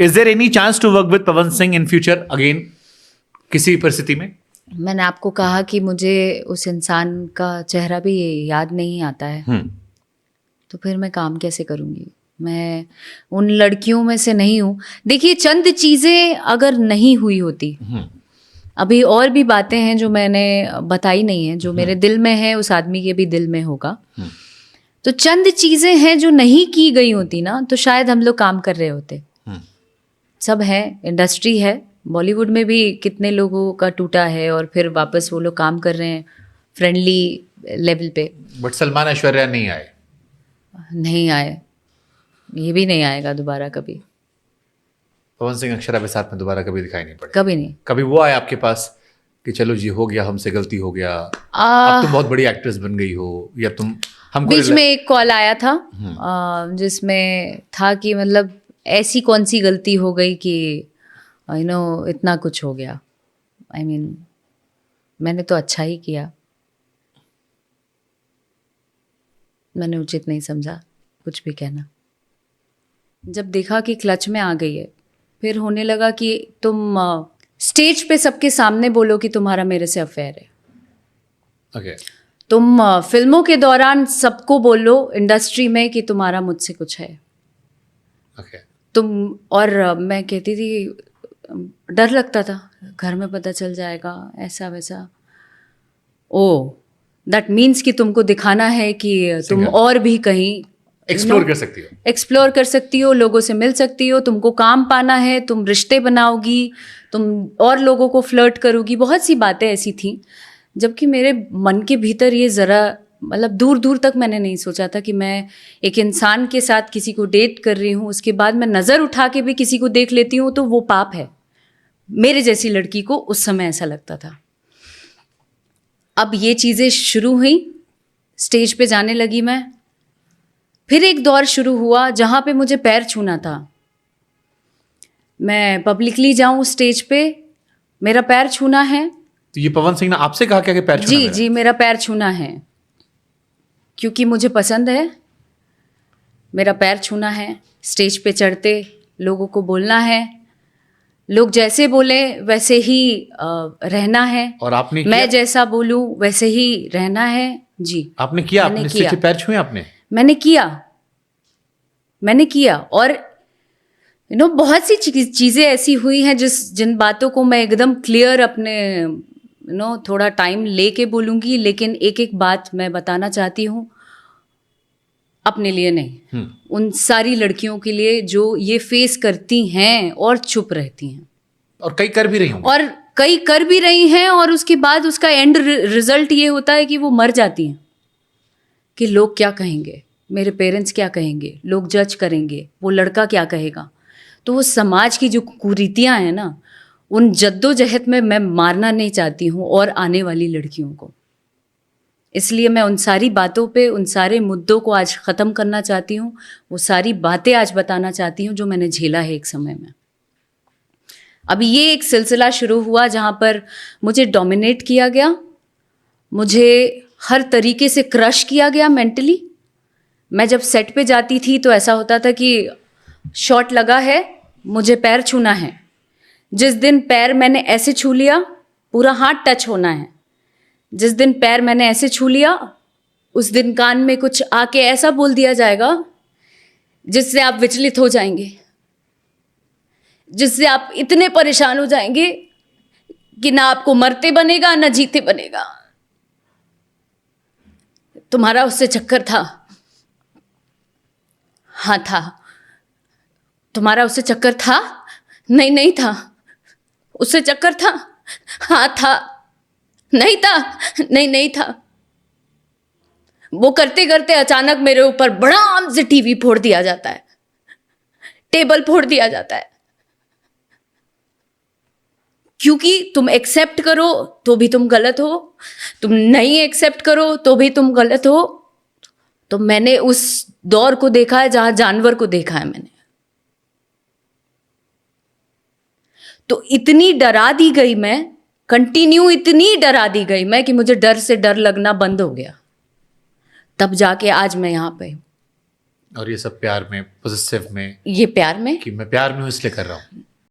Is there any chance to work with Pawan Singh in future again, किसी परिस्थिति में? मैंने आपको कहा कि मुझे उस इंसान का चेहरा भी याद नहीं आता है, तो फिर मैं काम कैसे करूँगी? मैं उन लड़कियों में से नहीं हूँ। देखिए, चंद चीज़ें अगर नहीं हुई होती, अभी और भी बातें हैं जो मैंने बताई नहीं है, जो मेरे दिल में है उस आदमी के भी दिल में होगा। तो चंद चीज़ें हैं जो नहीं की गई होती ना, तो शायद हम लोग काम कर रहे होते। सब है, इंडस्ट्री है, बॉलीवुड में भी कितने लोगों का टूटा है और फिर वापस वो लोग काम कर रहे हैं फ्रेंडली लेवल पे। बट सलमान ऐश्वर्या नहीं आए। नहीं आए, ये भी नहीं आएगा दोबारा कभी। पवन सिंह अक्षरा के साथ में दोबारा कभी दिखाई नहीं पड़े? कभी नहीं। कभी वो आए आपके पास कि चलो जी हो गया, हमसे गलती हो गया, अब तुम बहुत बड़ी एक्ट्रेस बन गई हो, या तुम हमको? बीच में एक कॉल आया था जिसमें था कि मतलब ऐसी कौन सी गलती हो गई कि इतना कुछ हो गया। I mean, मैंने तो अच्छा ही किया, मैंने उचित नहीं समझा कुछ भी कहना। जब देखा कि क्लच में आ गई है, फिर होने लगा कि तुम स्टेज पे सबके सामने बोलो कि तुम्हारा मेरे से अफेयर है। Okay. तुम फिल्मों के दौरान सबको बोलो इंडस्ट्री में कि तुम्हारा मुझसे कुछ है। Okay. तुम और मैं कहती थी, डर लगता था घर में पता चल जाएगा ऐसा वैसा। ओ दैट मीन्स कि तुमको दिखाना है कि तुम और भी कहीं एक्सप्लोर कर सकती हो, एक्सप्लोर कर सकती हो, लोगों से मिल सकती हो, तुमको काम पाना है, तुम रिश्ते बनाओगी, तुम और लोगों को फ्लर्ट करोगी। बहुत सी बातें ऐसी थी, जबकि मेरे मन के भीतर ये ज़रा मतलब दूर दूर तक मैंने नहीं सोचा था कि मैं एक इंसान के साथ किसी को डेट कर रही हूँ, उसके बाद मैं नज़र उठा के भी किसी को देख लेती हूँ तो वो पाप है। मेरे जैसी लड़की को उस समय ऐसा लगता था। अब ये चीज़ें शुरू हुई, स्टेज पे जाने लगी मैं, फिर एक दौर शुरू हुआ जहाँ पे मुझे पैर छूना था। मैं पब्लिकली जाऊँ स्टेज पे, मेरा पैर छूना है। तो ये पवन सिंह ने आपसे कहा क्या कि पैर छूना? जी, मेरा पैर छूना है, क्योंकि मुझे पसंद है, मेरा पैर छूना है। स्टेज पे चढ़ते लोगों को बोलना है, लोग जैसे बोले वैसे ही रहना है, और आपने मैं जैसा बोलूं वैसे ही रहना है। जी, आपने किया? आपने स्टेज पे पैर छुए? आपने? मैंने किया और बहुत सी चीज़ें ऐसी हुई हैं जिन बातों को मैं एकदम क्लियर अपने थोड़ा टाइम लेके बोलूँगी, लेकिन एक एक बात मैं बताना चाहती हूँ, अपने लिए नहीं, उन सारी लड़कियों के लिए जो ये फेस करती हैं और चुप रहती हैं, और कई कर भी रही हैं, और उसके बाद उसका एंड रिजल्ट ये होता है कि वो मर जाती हैं कि लोग क्या कहेंगे, मेरे पेरेंट्स क्या कहेंगे, लोग जज करेंगे, वो लड़का क्या कहेगा। तो वो समाज की जो कुरीतियाँ हैं ना, उन जद्दोजहद में मैं मारना नहीं चाहती हूँ और आने वाली लड़कियों को। इसलिए मैं उन सारी बातों पे, उन सारे मुद्दों को आज ख़त्म करना चाहती हूँ, वो सारी बातें आज बताना चाहती हूँ जो मैंने झेला है एक समय में। अभी ये एक सिलसिला शुरू हुआ जहाँ पर मुझे डोमिनेट किया गया, मुझे हर तरीके से क्रश किया गया मेंटली। मैं जब सेट पे जाती थी तो ऐसा होता था कि शॉट लगा है, मुझे पैर छूना है। जिस दिन पैर मैंने ऐसे छू लिया, पूरा हाथ टच होना है। जिस दिन पैर मैंने ऐसे छू लिया, उस दिन कान में कुछ आके ऐसा बोल दिया जाएगा जिससे आप विचलित हो जाएंगे, जिससे आप इतने परेशान हो जाएंगे कि ना आपको मरते बनेगा ना जीते बनेगा। तुम्हारा उससे चक्कर था? हाँ था। तुम्हारा उससे चक्कर था? नहीं था। उससे चक्कर था? हाँ था। नहीं था? नहीं था। वो करते करते अचानक मेरे ऊपर बड़ा आम से टीवी फोड़ दिया जाता है, टेबल फोड़ दिया जाता है, क्योंकि तुम एक्सेप्ट करो तो भी तुम गलत हो, तुम नहीं एक्सेप्ट करो तो भी तुम गलत हो। तो मैंने उस दौर को देखा है जहां जानवर को देखा है मैंने। तो इतनी डरा दी गई मैं, कंटिन्यू इतनी डरा दी गई मैं कि मुझे डर से डर लगना बंद हो गया। तब जाके आज मैं यहाँ पे हूँ। और ये सब प्यार में, पॉजिटिव में, ये प्यार में कि मैं प्यार में हूँ इसलिए कर रहा हूँ।